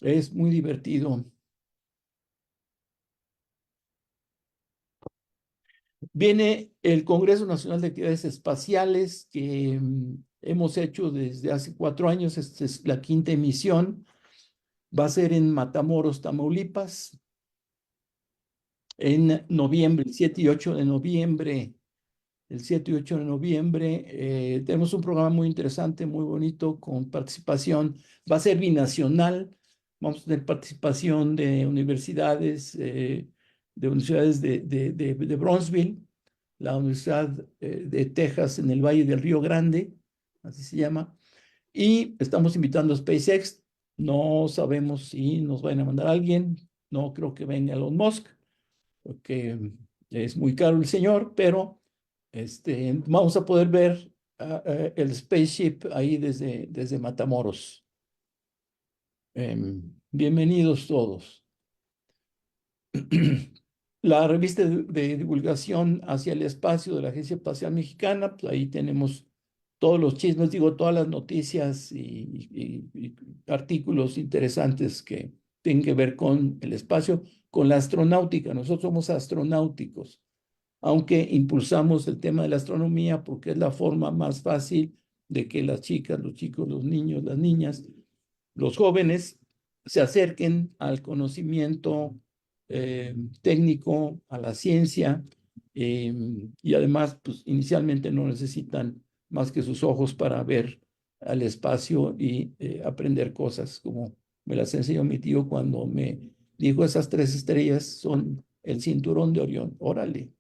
Es muy divertido. Viene el Congreso Nacional de Actividades Espaciales que hemos hecho desde hace 4 años. Esta es la 5ª emisión. Va a ser en Matamoros, Tamaulipas, en noviembre, el 7 y 8 de noviembre. El 7 y 8 de noviembre tenemos un programa muy interesante, muy bonito, con participación. Va a ser binacional. Vamos a tener participación de universidades, de Brownsville, la Universidad de Texas en el Valle del Río Grande, así se llama. Y estamos invitando a SpaceX. No sabemos si nos van a mandar a alguien. No creo que venga Elon Musk, porque es muy caro el señor, pero vamos a poder ver el spaceship ahí desde Matamoros. Bienvenidos todos. La revista de divulgación hacia el espacio de la Agencia Espacial Mexicana, pues ahí tenemos todos los chismes, digo, todas las noticias y artículos interesantes que tienen que ver con el espacio, con la astronáutica. Nosotros somos astronáuticos, aunque impulsamos el tema de la astronomía porque es la forma más fácil de que las chicas, los chicos, los niños, las niñas, los jóvenes se acerquen al conocimiento técnico, a la ciencia, y además, pues inicialmente no necesitan más que sus ojos para ver al espacio y aprender cosas, como me las enseñó mi tío cuando me dijo: esas 3 estrellas son el cinturón de Orión. Órale.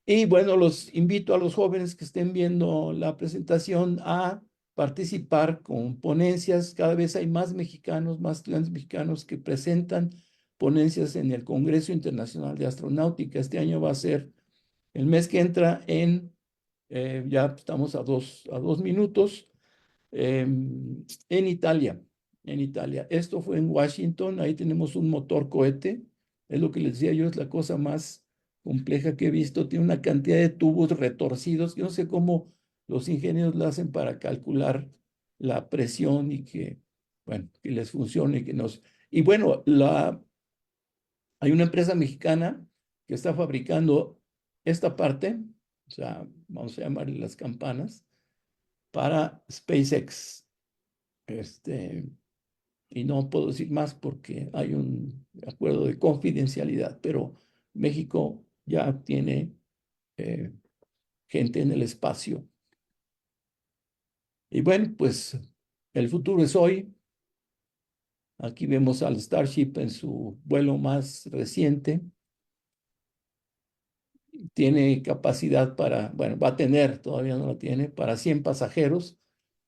Y bueno, los invito a los jóvenes que estén viendo la presentación a participar con ponencias. Cada vez hay más mexicanos, más estudiantes mexicanos que presentan ponencias en el Congreso Internacional de Astronáutica. Este año va a ser el mes que entra ya estamos a dos minutos, en Italia. En Italia. Esto fue en Washington. Ahí tenemos un motor cohete. Es lo que les decía yo, es la cosa más compleja que he visto. Tiene una cantidad de tubos retorcidos. Yo no sé cómo los ingenieros lo hacen para calcular la presión y que, bueno, que les funcione y que nos... Y bueno, hay una empresa mexicana que está fabricando esta parte, o sea, vamos a llamarle las campanas, para SpaceX. Y no puedo decir más porque hay un acuerdo de confidencialidad, pero México ya tiene gente en el espacio. Y bueno, pues el futuro es hoy. Aquí vemos al Starship en su vuelo más reciente. Tiene capacidad para, bueno, va a tener, todavía no lo tiene, para 100 pasajeros.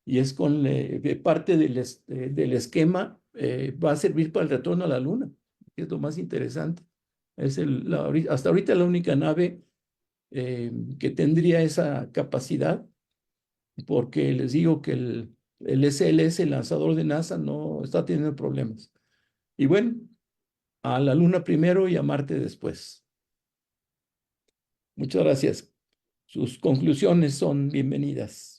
Y es con parte del esquema, va a servir para el retorno a la Luna, que es lo más interesante. Es hasta ahorita la única nave que tendría esa capacidad, porque les digo que el SLS, el lanzador de NASA, no está teniendo problemas. Y bueno, a la Luna primero y a Marte después. Muchas gracias. Sus conclusiones son bienvenidas.